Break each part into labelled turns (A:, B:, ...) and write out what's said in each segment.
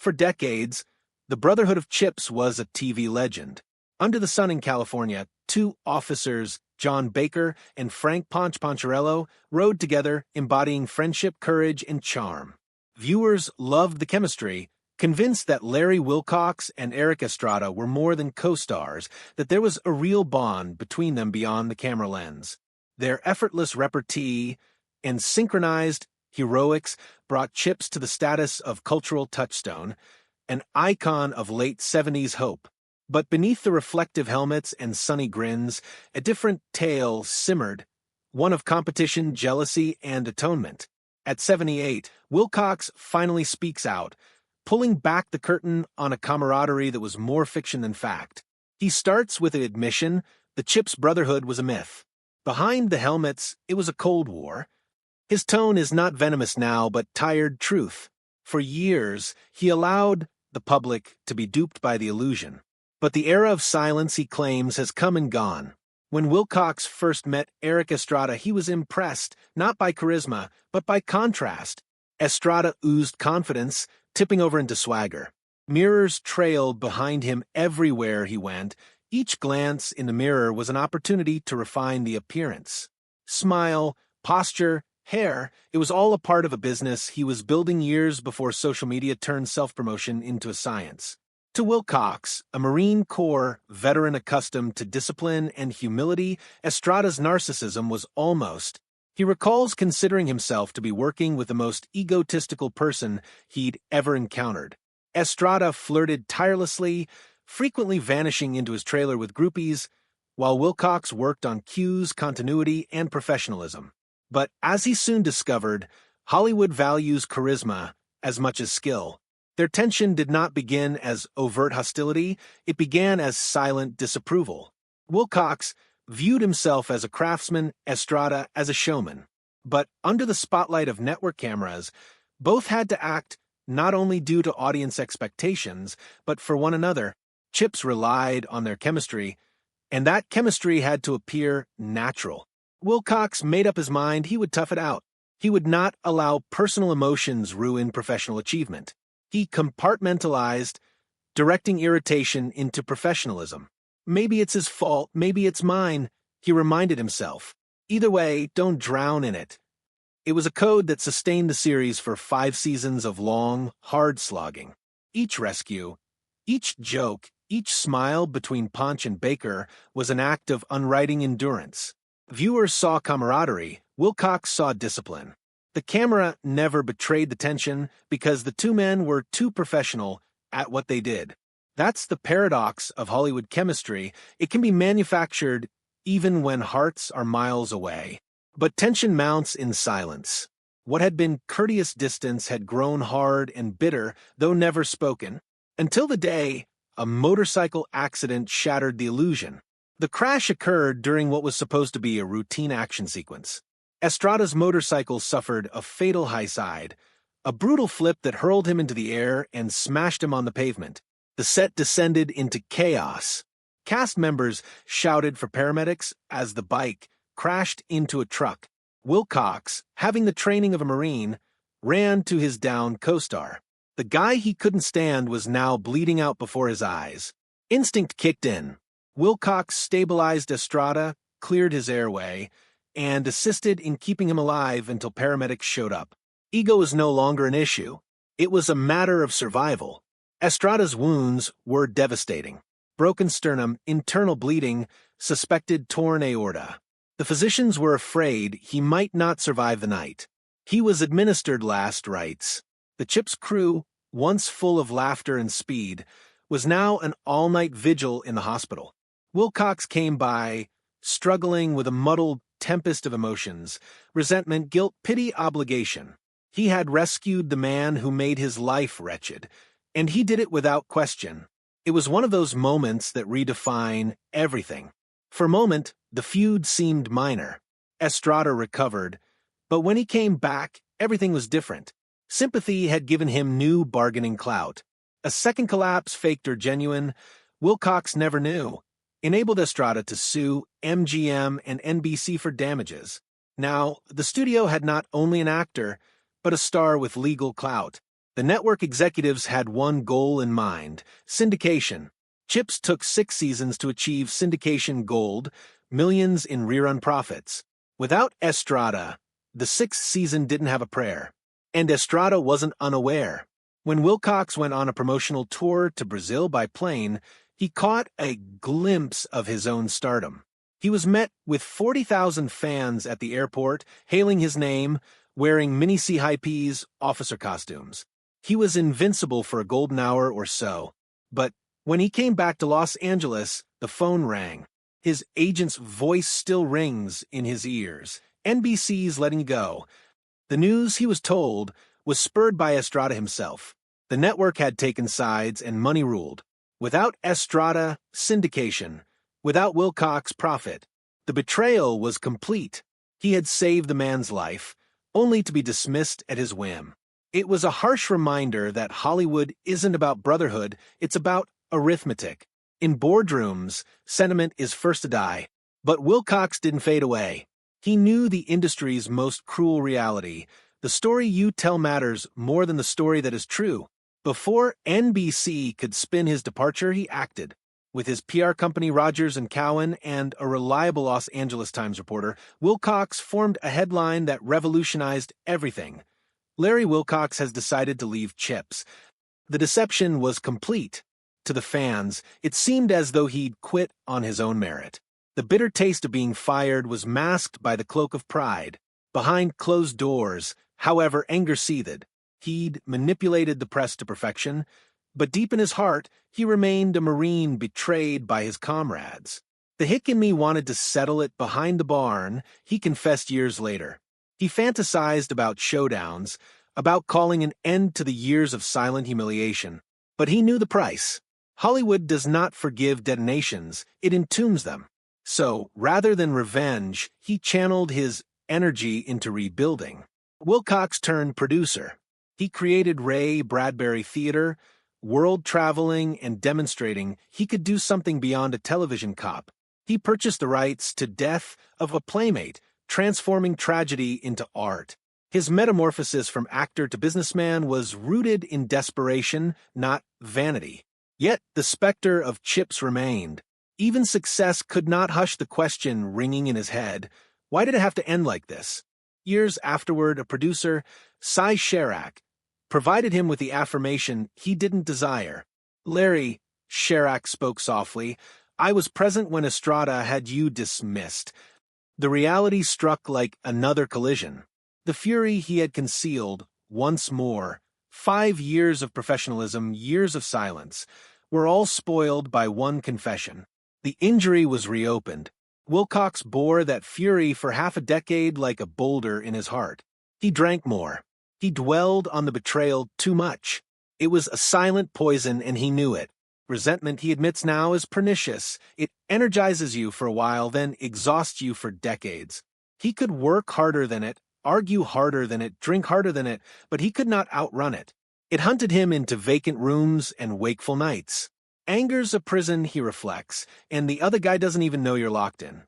A: For decades, the Brotherhood of Chips was a TV legend. Under the sun in California, two officers, John Baker and Frank Poncherello, rode together, embodying friendship, courage, and charm. Viewers loved the chemistry, convinced that Larry Wilcox and Erik Estrada were more than co-stars, that there was a real bond between them beyond the camera lens. Their effortless repartee and synchronized heroics brought Chips to the status of cultural touchstone, an icon of late 70s hope. But beneath the reflective helmets and sunny grins, a different tale simmered, one of competition, jealousy, and atonement. At 78, Wilcox finally speaks out, pulling back the curtain on a camaraderie that was more fiction than fact. He starts with an admission: the Chips Brotherhood was a myth. Behind the helmets, it was a Cold War. His tone is not venomous now, but tired truth. For years, he allowed the public to be duped by the illusion. But the era of silence, he claims, has come and gone. When Wilcox first met Erik Estrada, he was impressed, not by charisma, but by contrast. Estrada oozed confidence, tipping over into swagger. Mirrors trailed behind him everywhere he went. Each glance in the mirror was an opportunity to refine the appearance. Smile, posture, hair, it was all a part of a business he was building years before social media turned self-promotion into a science. To Wilcox, a Marine Corps veteran accustomed to discipline and humility, Estrada's narcissism was almost. He recalls considering himself to be working with the most egotistical person he'd ever encountered. Estrada flirted tirelessly, frequently vanishing into his trailer with groupies, while Wilcox worked on cues, continuity, and professionalism. But as he soon discovered, Hollywood values charisma as much as skill. Their tension did not begin as overt hostility, it began as silent disapproval. Wilcox viewed himself as a craftsman, Estrada as a showman. But under the spotlight of network cameras, both had to act not only due to audience expectations, but for one another. Chips relied on their chemistry, and that chemistry had to appear natural. Wilcox made up his mind he would tough it out. He would not allow personal emotions ruin professional achievement. He compartmentalized, directing irritation into professionalism. Maybe it's his fault, maybe it's mine, he reminded himself. Either way, don't drown in it. It was a code that sustained the series for 5 seasons of long, hard slogging. Each rescue, each joke, each smile between Ponch and Baker was an act of unwriting endurance. Viewers saw camaraderie, Wilcox saw discipline. The camera never betrayed the tension because the two men were too professional at what they did. That's the paradox of Hollywood chemistry. It can be manufactured even when hearts are miles away. But tension mounts in silence. What had been courteous distance had grown hard and bitter, though never spoken, until the day a motorcycle accident shattered the illusion. The crash occurred during what was supposed to be a routine action sequence. Estrada's motorcycle suffered a fatal high side, a brutal flip that hurled him into the air and smashed him on the pavement. The set descended into chaos. Cast members shouted for paramedics as the bike crashed into a truck. Wilcox, having the training of a Marine, ran to his downed co-star. The guy he couldn't stand was now bleeding out before his eyes. Instinct kicked in. Wilcox stabilized Estrada, cleared his airway, and assisted in keeping him alive until paramedics showed up. Ego was no longer an issue. It was a matter of survival. Estrada's wounds were devastating. Broken sternum, internal bleeding, suspected torn aorta. The physicians were afraid he might not survive the night. He was administered last rites. The Chips crew, once full of laughter and speed, was now an all-night vigil in the hospital. Wilcox came by, struggling with a muddled tempest of emotions: resentment, guilt, pity, obligation. He had rescued the man who made his life wretched, and he did it without question. It was one of those moments that redefine everything. For a moment, the feud seemed minor. Estrada recovered, but when he came back, everything was different. Sympathy had given him new bargaining clout. A second collapse, faked or genuine, Wilcox never knew, enabled Estrada to sue MGM and NBC for damages. Now, the studio had not only an actor, but a star with legal clout. The network executives had one goal in mind: syndication. Chips took 6 seasons to achieve syndication gold, millions in rerun profits. Without Estrada, the 6th season didn't have a prayer. And Estrada wasn't unaware. When Wilcox went on a promotional tour to Brazil by plane, he caught a glimpse of his own stardom. He was met with 40,000 fans at the airport, hailing his name, wearing mini CIP's officer costumes. He was invincible for a golden hour or so. But when he came back to Los Angeles, the phone rang. His agent's voice still rings in his ears. NBC's letting you go. The news, he was told, was spurred by Estrada himself. The network had taken sides and money ruled. Without Estrada, syndication. Without Wilcox, profit. The betrayal was complete. He had saved the man's life, only to be dismissed at his whim. It was a harsh reminder that Hollywood isn't about brotherhood, it's about arithmetic. In boardrooms, sentiment is first to die. But Wilcox didn't fade away. He knew the industry's most cruel reality. The story you tell matters more than the story that is true. Before NBC could spin his departure, he acted. With his PR company Rogers & Cowan and a reliable Los Angeles Times reporter, Wilcox formed a headline that revolutionized everything. Larry Wilcox has decided to leave Chips. The deception was complete. To the fans, it seemed as though he'd quit on his own merit. The bitter taste of being fired was masked by the cloak of pride. Behind closed doors, however, anger seethed. He'd manipulated the press to perfection, but deep in his heart, he remained a Marine betrayed by his comrades. The hick in me wanted to settle it behind the barn, he confessed years later. He fantasized about showdowns, about calling an end to the years of silent humiliation. But he knew the price. Hollywood does not forgive detonations, it entombs them. So, rather than revenge, he channeled his energy into rebuilding. Wilcox turned producer. He created Ray Bradbury Theater, world-traveling and demonstrating he could do something beyond a television cop. He purchased the rights to Death of a Playmate, transforming tragedy into art. His metamorphosis from actor to businessman was rooted in desperation, not vanity. Yet the specter of Chips remained. Even success could not hush the question ringing in his head: why did it have to end like this? Years afterward, a producer, Cy Sherak, provided him with the affirmation he didn't desire. Larry, Sherak spoke softly, I was present when Estrada had you dismissed. The reality struck like another collision. The fury he had concealed, once more, 5 years of professionalism, years of silence, were all spoiled by one confession. The injury was reopened. Wilcox bore that fury for half a decade like a boulder in his heart. He drank more. He dwelled on the betrayal too much. It was a silent poison, and he knew it. Resentment, he admits now, is pernicious. It energizes you for a while, then exhausts you for decades. He could work harder than it, argue harder than it, drink harder than it, but he could not outrun it. It hunted him into vacant rooms and wakeful nights. Anger's a prison, he reflects, and the other guy doesn't even know you're locked in.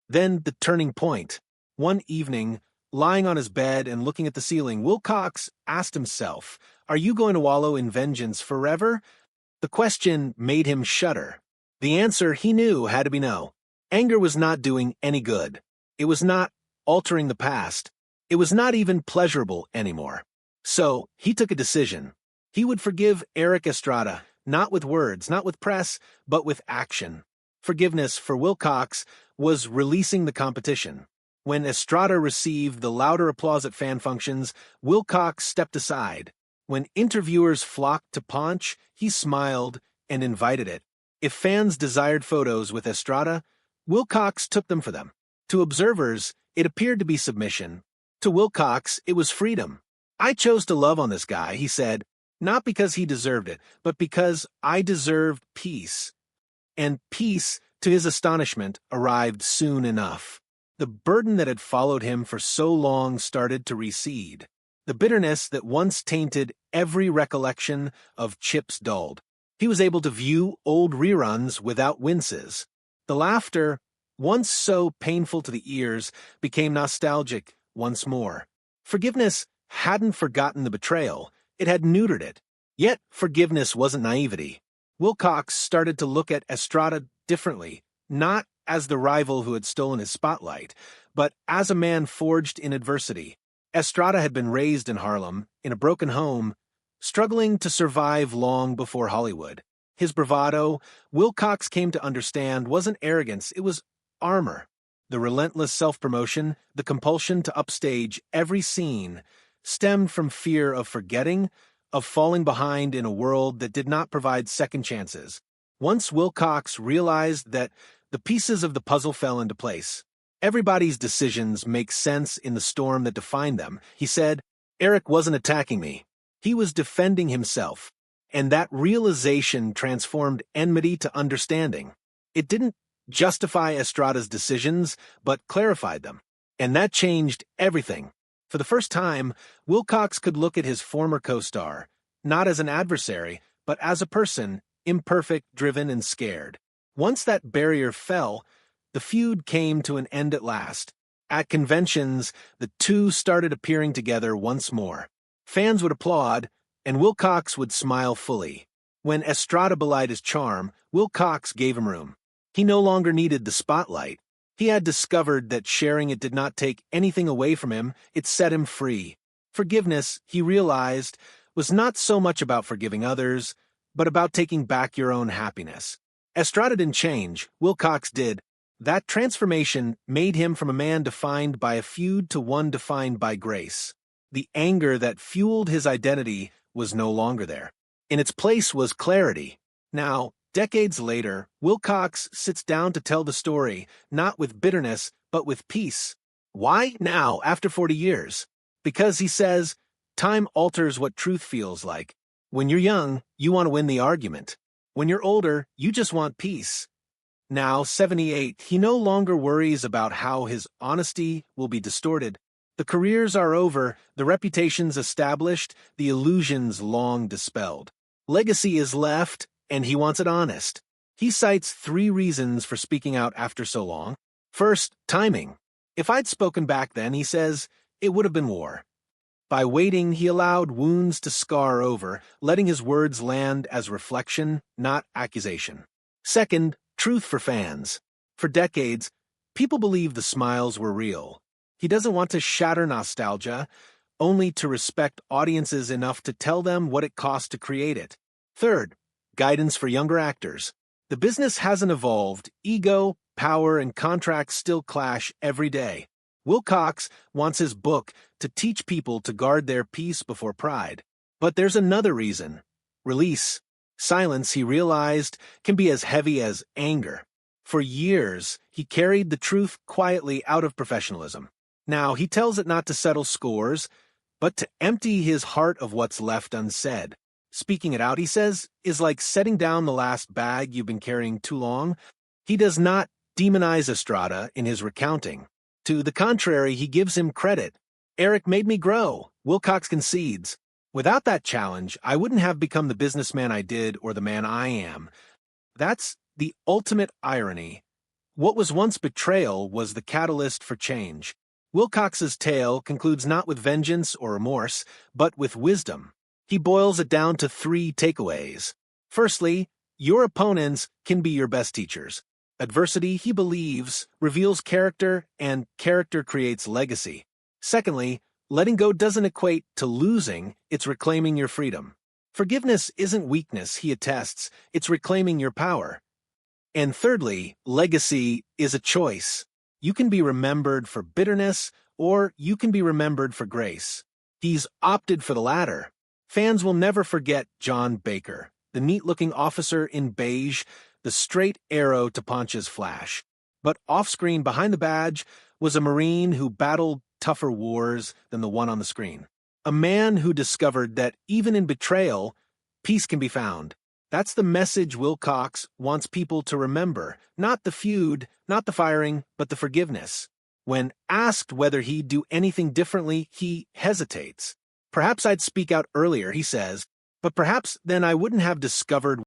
A: Then the turning point. One evening, lying on his bed and looking at the ceiling, Wilcox asked himself, are you going to wallow in vengeance forever? The question made him shudder. The answer, he knew, had to be no. Anger was not doing any good. It was not altering the past. It was not even pleasurable anymore. So, he took a decision. He would forgive Erik Estrada, not with words, not with press, but with action. Forgiveness for Wilcox was releasing the competition. When Estrada received the louder applause at fan functions, Wilcox stepped aside. When interviewers flocked to Ponch, he smiled and invited it. If fans desired photos with Estrada, Wilcox took them for them. To observers, it appeared to be submission. To Wilcox, it was freedom. I chose to love on this guy, he said, not because he deserved it, but because I deserved peace. And peace, to his astonishment, arrived soon enough. The burden that had followed him for so long started to recede. The bitterness that once tainted every recollection of Chips dulled. He was able to view old reruns without winces. The laughter, once so painful to the ears, became nostalgic once more. Forgiveness hadn't forgotten the betrayal. It had neutered it. Yet forgiveness wasn't naivety. Wilcox started to look at Estrada differently, not as the rival who had stolen his spotlight, but as a man forged in adversity. Estrada had been raised in Harlem, in a broken home, struggling to survive long before Hollywood. His bravado, Wilcox came to understand, wasn't arrogance, it was armor. The relentless self-promotion, the compulsion to upstage every scene, stemmed from fear of forgetting, of falling behind in a world that did not provide second chances. Once Wilcox realized that the pieces of the puzzle fell into place, everybody's decisions make sense in the storm that defined them, he said, Erik wasn't attacking me. He was defending himself. And that realization transformed enmity to understanding. It didn't justify Estrada's decisions, but clarified them. And that changed everything. For the first time, Wilcox could look at his former co-star, not as an adversary, but as a person, imperfect, driven, and scared. Once that barrier fell, the feud came to an end at last. At conventions, the two started appearing together once more. Fans would applaud, and Wilcox would smile fully. When Estrada belied his charm, Wilcox gave him room. He no longer needed the spotlight. He had discovered that sharing it did not take anything away from him, it set him free. Forgiveness, he realized, was not so much about forgiving others, but about taking back your own happiness. Estrada didn't change, Wilcox did. That transformation made him from a man defined by a feud to one defined by grace. The anger that fueled his identity was no longer there. In its place was clarity. Now, decades later, Wilcox sits down to tell the story, not with bitterness, but with peace. Why now, after 40 years? Because he says, time alters what truth feels like. When you're young, you want to win the argument. When you're older, you just want peace. Now, 78, he no longer worries about how his honesty will be distorted. The careers are over, the reputations established, the illusions long dispelled. Legacy is left, and he wants it honest. He cites 3 reasons for speaking out after so long. First, timing. If I'd spoken back then, he says, it would have been war. By waiting, he allowed wounds to scar over, letting his words land as reflection, not accusation. Second, truth for fans. For decades, people believed the smiles were real. He doesn't want to shatter nostalgia, only to respect audiences enough to tell them what it cost to create it. Third, guidance for younger actors. The business hasn't evolved. Ego, power, and contracts still clash every day. Wilcox wants his book to teach people to guard their peace before pride. But there's another reason. Release. Silence, he realized, can be as heavy as anger. For years, he carried the truth quietly out of professionalism. Now, he tells it not to settle scores, but to empty his heart of what's left unsaid. Speaking it out, he says, is like setting down the last bag you've been carrying too long. He does not demonize Estrada in his recounting. To the contrary, he gives him credit. Erik made me grow, Wilcox concedes. Without that challenge, I wouldn't have become the businessman I did or the man I am. That's the ultimate irony. What was once betrayal was the catalyst for change. Wilcox's tale concludes not with vengeance or remorse, but with wisdom. He boils it down to 3 takeaways. Firstly, your opponents can be your best teachers. Adversity, he believes, reveals character, and character creates legacy. Secondly, letting go doesn't equate to losing, it's reclaiming your freedom. Forgiveness isn't weakness, he attests, it's reclaiming your power. And thirdly, legacy is a choice. You can be remembered for bitterness, or you can be remembered for grace. He's opted for the latter. Fans will never forget John Baker, the neat-looking officer in beige, the straight arrow to Ponch's flash. But off-screen behind the badge was a Marine who battled tougher wars than the one on the screen. A man who discovered that even in betrayal, peace can be found. That's the message Wilcox wants people to remember. Not the feud, not the firing, but the forgiveness. When asked whether he'd do anything differently, he hesitates. Perhaps I'd speak out earlier, he says, but perhaps then I wouldn't have discovered